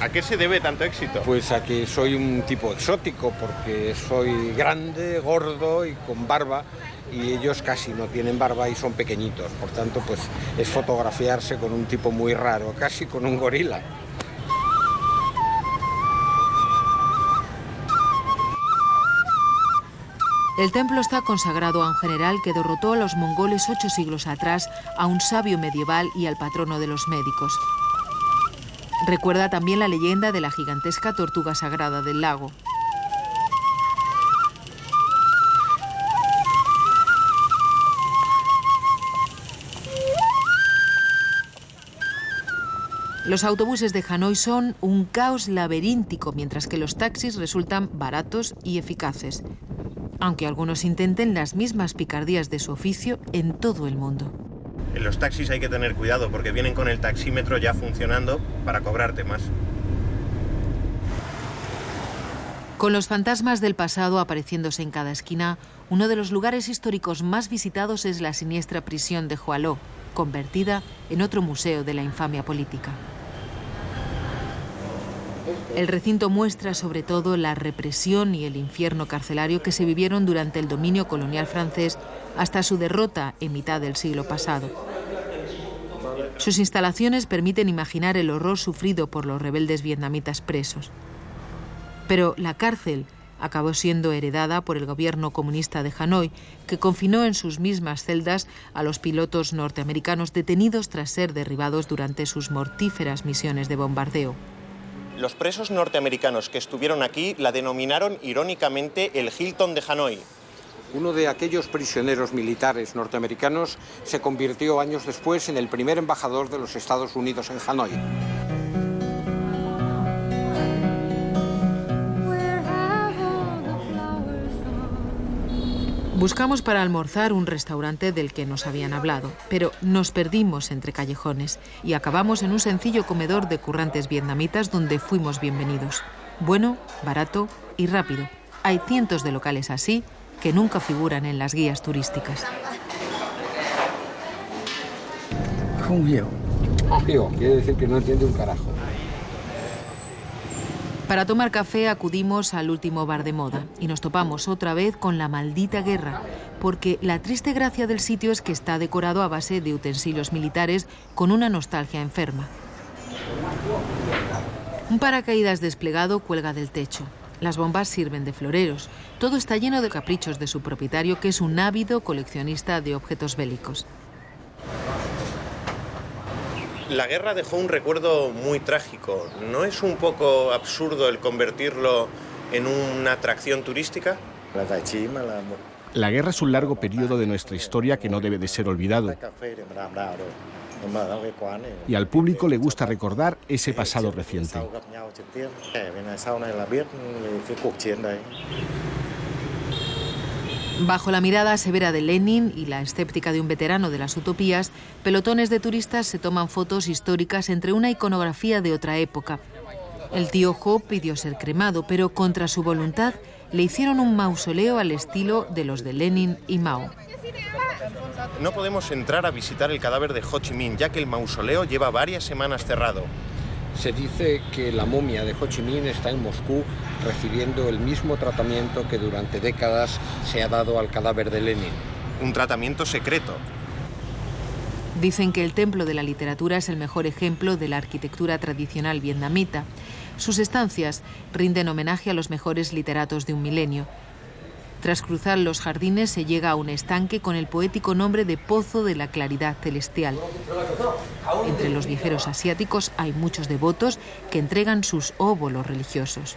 ¿A qué se debe tanto éxito? Pues a que soy un tipo exótico, porque soy grande, gordo y con barba, y ellos casi no tienen barba y son pequeñitos. Por tanto, pues es fotografiarse con un tipo muy raro, casi con un gorila. El templo está consagrado a un general que derrotó a los mongoles 8 siglos atrás, a un sabio medieval y al patrono de los médicos. Recuerda también la leyenda de la gigantesca tortuga sagrada del lago. Los autobuses de Hanoi son un caos laberíntico, mientras que los taxis resultan baratos y eficaces, aunque algunos intenten las mismas picardías de su oficio en todo el mundo. En los taxis hay que tener cuidado porque vienen con el taxímetro ya funcionando para cobrarte más. Con los fantasmas del pasado apareciéndose en cada esquina, uno de los lugares históricos más visitados es la siniestra prisión de Hualó, convertida en otro museo de la infamia política. El recinto muestra sobre todo la represión y el infierno carcelario que se vivieron durante el dominio colonial francés hasta su derrota en mitad del siglo pasado. Sus instalaciones permiten imaginar el horror sufrido por los rebeldes vietnamitas presos. Pero la cárcel acabó siendo heredada por el gobierno comunista de Hanoi, que confinó en sus mismas celdas a los pilotos norteamericanos detenidos tras ser derribados durante sus mortíferas misiones de bombardeo. Los presos norteamericanos que estuvieron aquí la denominaron irónicamente el Hilton de Hanoi. Uno de aquellos prisioneros militares norteamericanos se convirtió años después en el primer embajador de los Estados Unidos en Hanoi. Buscamos para almorzar un restaurante del que nos habían hablado, pero nos perdimos entre callejones y acabamos en un sencillo comedor de currantes vietnamitas donde fuimos bienvenidos. Bueno, barato y rápido. Hay cientos de locales así que nunca figuran en las guías turísticas. Quiere decir que no entiende un carajo. Para tomar café acudimos al último bar de moda y nos topamos otra vez con la maldita guerra, porque la triste gracia del sitio es que está decorado a base de utensilios militares con una nostalgia enferma. Un paracaídas desplegado cuelga del techo. Las bombas sirven de floreros. Todo está lleno de caprichos de su propietario, que es un ávido coleccionista de objetos bélicos. La guerra dejó un recuerdo muy trágico. ¿No es un poco absurdo el convertirlo en una atracción turística? La guerra es un largo periodo de nuestra historia que no debe de ser olvidado. Y al público le gusta recordar ese pasado reciente. Bajo la mirada severa de Lenin y la escéptica de un veterano de las utopías, pelotones de turistas se toman fotos históricas entre una iconografía de otra época. El tío Ho pidió ser cremado, pero contra su voluntad le hicieron un mausoleo al estilo de los de Lenin y Mao. No podemos entrar a visitar el cadáver de Ho Chi Minh, ya que el mausoleo lleva varias semanas cerrado. Se dice que la momia de Ho Chi Minh está en Moscú recibiendo el mismo tratamiento que durante décadas se ha dado al cadáver de Lenin. Un tratamiento secreto. Dicen que el Templo de la Literatura es el mejor ejemplo de la arquitectura tradicional vietnamita. Sus estancias rinden homenaje a los mejores literatos de un milenio. Tras cruzar los jardines se llega a un estanque con el poético nombre de Pozo de la Claridad Celestial. Entre los viajeros asiáticos hay muchos devotos que entregan sus óbolos religiosos.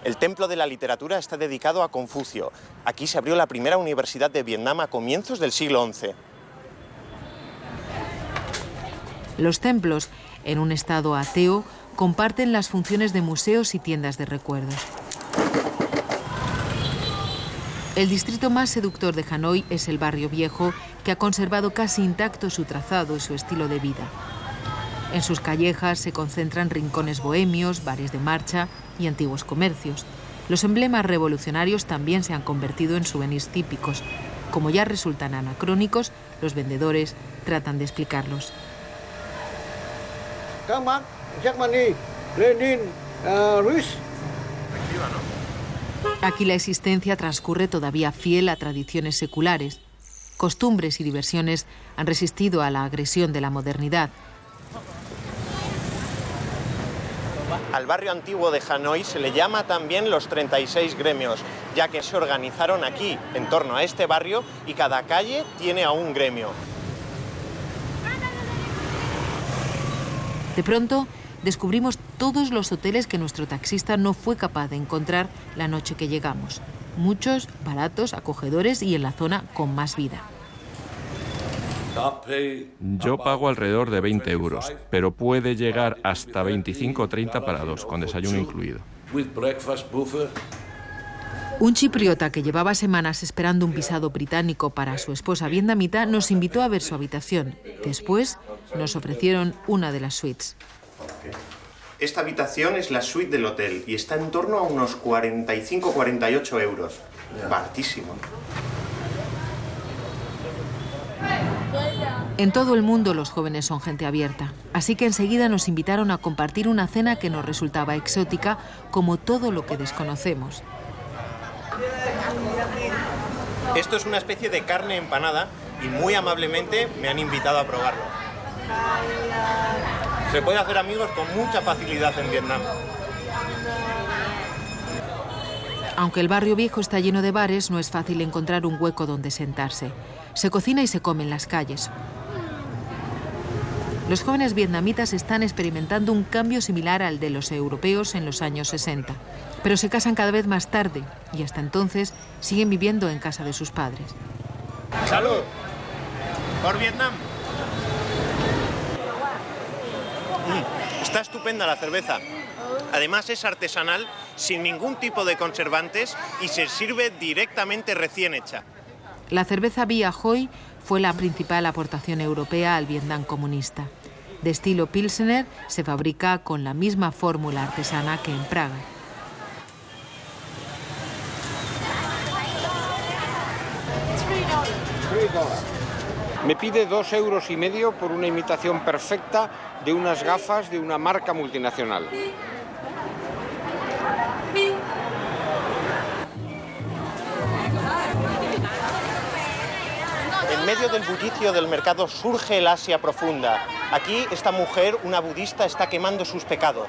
El Templo de la Literatura está dedicado a Confucio. Aquí se abrió la primera universidad de Vietnam a comienzos del siglo XI. Los templos, en un estado ateo, comparten las funciones de museos y tiendas de recuerdos. El distrito más seductor de Hanoi es el barrio viejo, que ha conservado casi intacto su trazado y su estilo de vida. En sus callejas se concentran rincones bohemios, bares de marcha y antiguos comercios. Los emblemas revolucionarios también se han convertido en souvenirs típicos. Como ya resultan anacrónicos, los vendedores tratan de explicarlos. Aquí la existencia transcurre todavía fiel a tradiciones seculares. Costumbres y diversiones han resistido a la agresión de la modernidad. Al barrio antiguo de Hanoi se le llama también los 36 gremios, ya que se organizaron aquí, en torno a este barrio, y cada calle tiene a un gremio. De pronto, descubrimos todos los hoteles que nuestro taxista no fue capaz de encontrar la noche que llegamos. Muchos, baratos, acogedores y en la zona con más vida. Yo pago alrededor de 20 euros, pero puede llegar hasta 25 o 30 para dos, con desayuno incluido. Un chipriota que llevaba semanas esperando un visado británico para su esposa vietnamita nos invitó a ver su habitación. Después nos ofrecieron una de las suites. Esta habitación es la suite del hotel y está en torno a unos 45-48 euros. Baratísimo. En todo el mundo los jóvenes son gente abierta, así que enseguida nos invitaron a compartir una cena que nos resultaba exótica, como todo lo que desconocemos. Esto es una especie de carne empanada y muy amablemente me han invitado a probarlo. Se puede hacer amigos con mucha facilidad en Vietnam. Aunque el barrio viejo está lleno de bares, no es fácil encontrar un hueco donde sentarse. Se cocina y se come en las calles. Los jóvenes vietnamitas están experimentando un cambio similar al de los europeos en los años 60, pero se casan cada vez más tarde y hasta entonces siguen viviendo en casa de sus padres. ¡Salud! ¡Por Vietnam! Está estupenda la cerveza. Además es artesanal, sin ningún tipo de conservantes y se sirve directamente recién hecha. La cerveza Bia Hoi fue la principal aportación europea al Vietnam comunista. De estilo Pilsener, se fabrica con la misma fórmula artesana que en Praga. Me pide 2,5 euros por una imitación perfecta de unas gafas de una marca multinacional. En medio del bullicio del mercado surge el Asia profunda. Aquí esta mujer, una budista, está quemando sus pecados.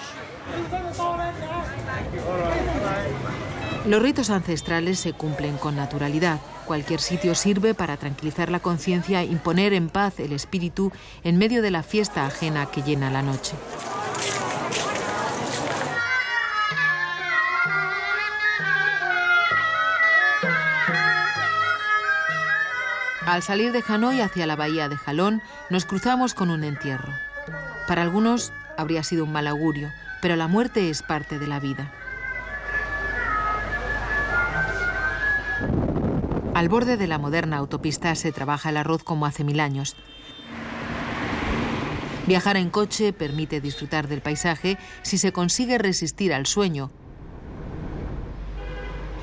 Los ritos ancestrales se cumplen con naturalidad. Cualquier sitio sirve para tranquilizar la conciencia y poner en paz el espíritu en medio de la fiesta ajena que llena la noche. Al salir de Hanoi hacia la bahía de Ha Long, nos cruzamos con un entierro. Para algunos habría sido un mal augurio, pero la muerte es parte de la vida. Al borde de la moderna autopista se trabaja el arroz como hace 1000 años. Viajar en coche permite disfrutar del paisaje si se consigue resistir al sueño.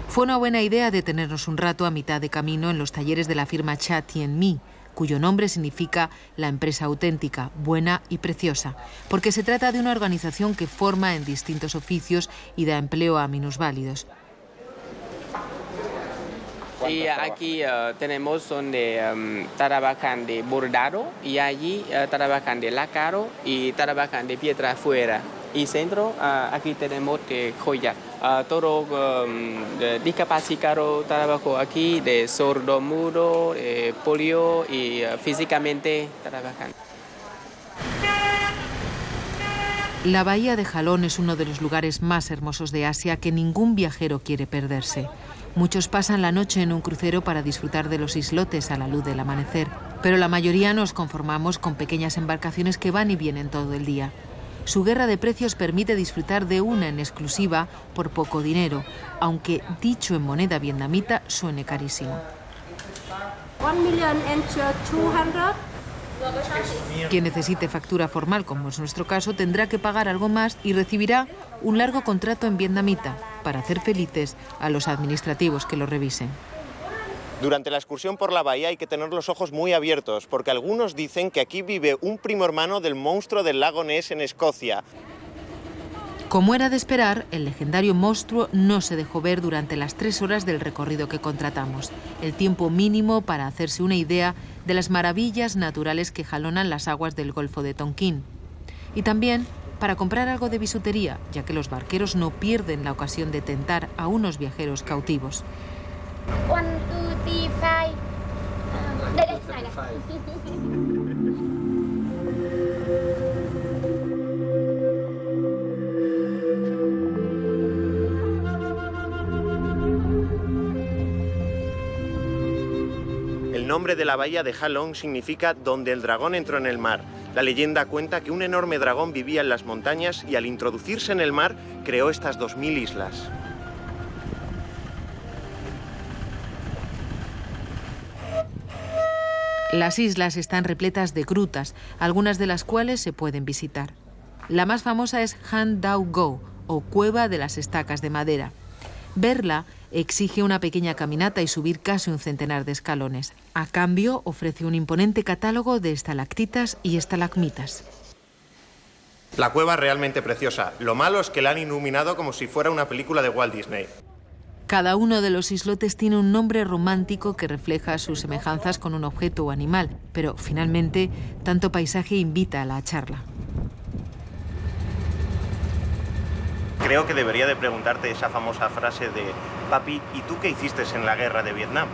Fue una buena idea detenernos un rato a mitad de camino en los talleres de la firma Cha Tien Mi, cuyo nombre significa la empresa auténtica, buena y preciosa, porque se trata de una organización que forma en distintos oficios y da empleo a minusválidos. Y aquí tenemos donde trabajan de bordado y allí trabajan de lacaro y trabajan de piedra afuera. Y centro, aquí tenemos de joya. Todo discapacitado trabajo aquí, de sordomudo, polio y físicamente trabajan. La bahía de Ha Long es uno de los lugares más hermosos de Asia que ningún viajero quiere perderse. Muchos pasan la noche en un crucero para disfrutar de los islotes a la luz del amanecer, pero la mayoría nos conformamos con pequeñas embarcaciones que van y vienen todo el día. Su guerra de precios permite disfrutar de una en exclusiva por poco dinero, aunque dicho en moneda vietnamita suene carísimo. 1,200,000. Quien necesite factura formal, como es nuestro caso, tendrá que pagar algo más y recibirá un largo contrato en vietnamita para hacer felices a los administrativos que lo revisen. Durante la excursión por la bahía hay que tener los ojos muy abiertos, porque algunos dicen que aquí vive un primo hermano del monstruo del lago Ness en Escocia. Como era de esperar, el legendario monstruo no se dejó ver durante las 3 horas del recorrido que contratamos, el tiempo mínimo para hacerse una idea de las maravillas naturales que jalonan las aguas del Golfo de Tonkin. Y también para comprar algo de bisutería, ya que los barqueros no pierden la ocasión de tentar a unos viajeros cautivos. 1, 2, 3, 5. El nombre de la bahía de Ha Long significa donde el dragón entró en el mar. La leyenda cuenta que un enorme dragón vivía en las montañas y al introducirse en el mar creó estas 2000 islas. Las islas están repletas de grutas, algunas de las cuales se pueden visitar. La más famosa es Han Dao Go, o Cueva de las Estacas de Madera. Verla exige una pequeña caminata y subir casi un centenar de escalones. A cambio, ofrece un imponente catálogo de estalactitas y estalagmitas. La cueva es realmente preciosa. Lo malo es que la han iluminado como si fuera una película de Walt Disney. Cada uno de los islotes tiene un nombre romántico que refleja sus semejanzas con un objeto o animal, pero finalmente tanto paisaje invita a la charla. Creo que debería de preguntarte esa famosa frase de «Papi, ¿y tú qué hiciste en la guerra de Vietnam?»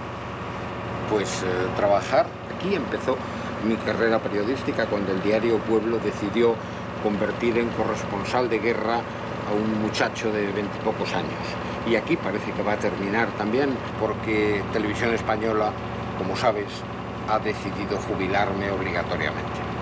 Pues trabajar. Aquí empezó mi carrera periodística cuando el diario Pueblo decidió convertir en corresponsal de guerra a un muchacho de 20 y pocos años. Y aquí parece que va a terminar también porque Televisión Española, como sabes, ha decidido jubilarme obligatoriamente.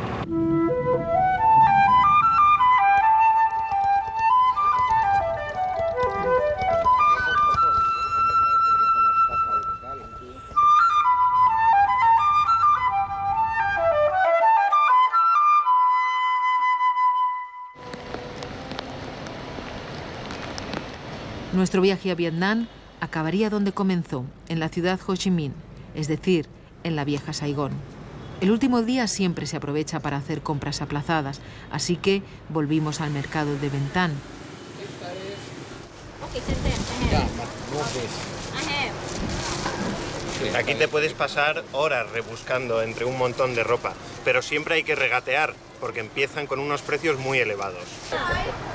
Nuestro viaje a Vietnam acabaría donde comenzó, en la ciudad Ho Chi Minh, es decir, en la vieja Saigón. El último día siempre se aprovecha para hacer compras aplazadas, así que volvimos al mercado de Ben Thanh. Aquí te puedes pasar horas rebuscando entre un montón de ropa, pero siempre hay que regatear, porque empiezan con unos precios muy elevados.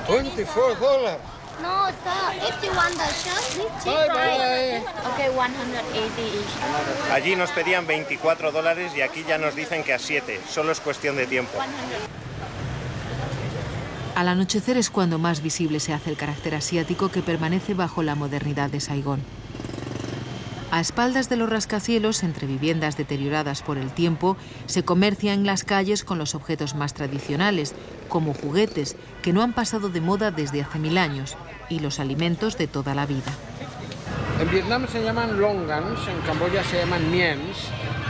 $24. No, sir. If you want the shirt, cheap price. Okay, 180 each. Allí nos pedían $24 y aquí ya nos dicen que a 7. Solo es cuestión de tiempo. Al anochecer es cuando más visible se hace el carácter asiático que permanece bajo la modernidad de Saigón. A espaldas de los rascacielos, entre viviendas deterioradas por el tiempo, se comercia en las calles con los objetos más tradicionales, como juguetes que no han pasado de moda desde hace 1000 años, y los alimentos de toda la vida. En Vietnam se llaman longans, en Camboya se llaman miens,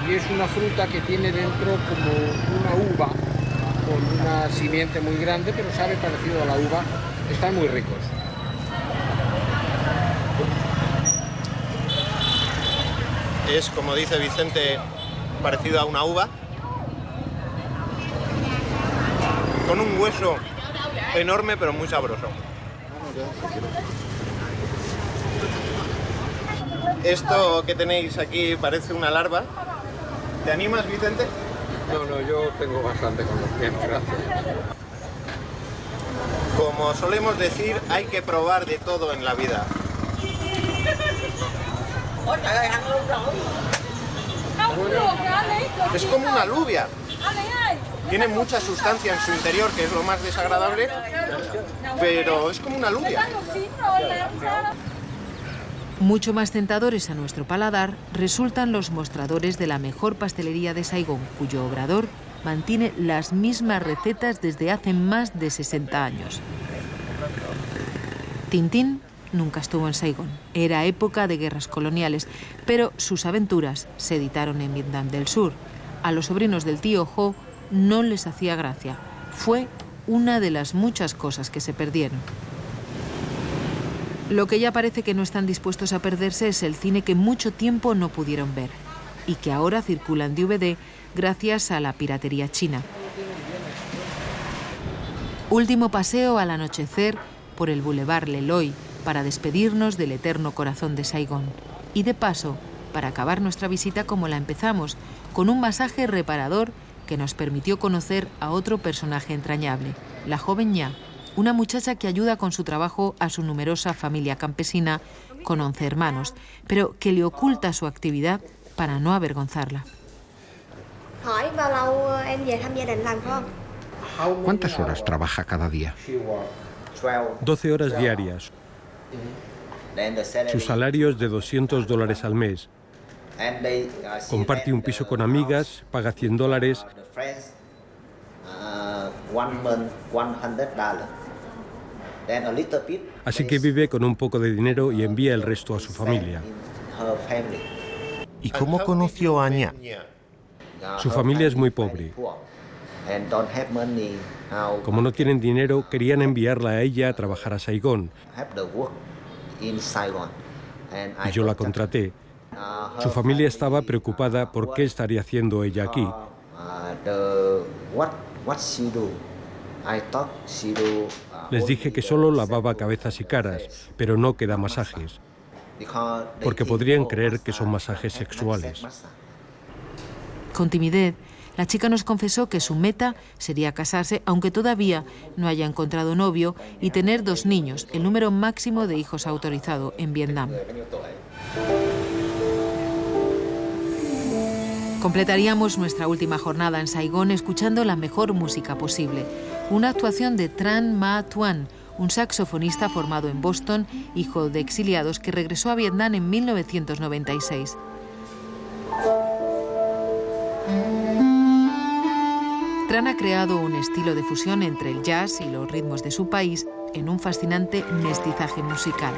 y es una fruta que tiene dentro como una uva, con una simiente muy grande, pero sabe parecido a la uva. Están muy ricos. Es, como dice Vicente, parecido a una uva, con un hueso enorme pero muy sabroso. Esto que tenéis aquí parece una larva. ¿Te animas, Vicente? No, yo tengo bastante con los pies, gracias. Como solemos decir, hay que probar de todo en la vida. Es como una alubia. Tiene mucha sustancia en su interior, que es lo más desagradable, pero es como una alubia. Mucho más tentadores a nuestro paladar resultan los mostradores de la mejor pastelería de Saigón, cuyo obrador mantiene las mismas recetas desde hace más de 60 años. Tintín nunca estuvo en Saigón. Era época de guerras coloniales, pero sus aventuras se editaron en Vietnam del Sur. A los sobrinos del tío Ho no les hacía gracia. Fue una de las muchas cosas que se perdieron. Lo que ya parece que no están dispuestos a perderse es el cine que mucho tiempo no pudieron ver y que ahora circula en DVD gracias a la piratería china. Último paseo al anochecer por el Boulevard Leloy para despedirnos del eterno corazón de Saigón y de paso para acabar nuestra visita como la empezamos, con un masaje reparador que nos permitió conocer a otro personaje entrañable, la joven Nha, una muchacha que ayuda con su trabajo a su numerosa familia campesina con 11 hermanos, pero que le oculta su actividad para no avergonzarla. ¿Cuántas horas trabaja cada día? 12 horas diarias. Su salario es de $200 al mes. Comparte un piso con amigas, paga $100. Así que vive con un poco de dinero y envía el resto a su familia. ¿Y cómo conoció a Anya? Su familia es muy pobre. Como no tienen dinero, querían enviarla a ella a trabajar a Saigón. Y yo la contraté. Su familia estaba preocupada por qué estaría haciendo ella aquí. Les dije que solo lavaba cabezas y caras, pero no que da masajes, porque podrían creer que son masajes sexuales. Con timidez, la chica nos confesó que su meta sería casarse, aunque todavía no haya encontrado novio, y tener 2 niños, el número máximo de hijos autorizado en Vietnam. Completaríamos nuestra última jornada en Saigón escuchando la mejor música posible, una actuación de Tran Ma Tuan, un saxofonista formado en Boston, hijo de exiliados que regresó a Vietnam en 1996. Tran ha creado un estilo de fusión entre el jazz y los ritmos de su país en un fascinante mestizaje musical.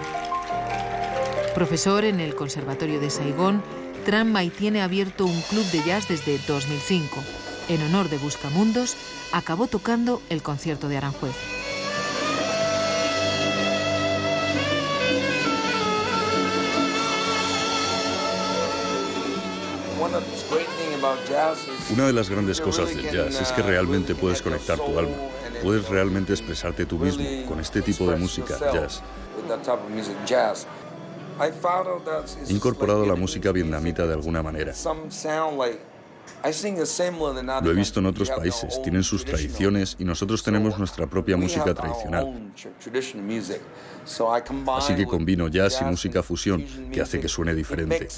Profesor en el Conservatorio de Saigón, Tran Mai tiene abierto un club de jazz desde 2005. En honor de Buscamundos, acabó tocando el concierto de Aranjuez. Una de las grandes cosas del jazz es que realmente puedes conectar tu alma, puedes realmente expresarte tú mismo con este tipo de música, jazz. He incorporado la música vietnamita de alguna manera. Lo he visto en otros países, tienen sus tradiciones y nosotros tenemos nuestra propia música tradicional. Así que combino jazz y música fusión, que hace que suene diferente.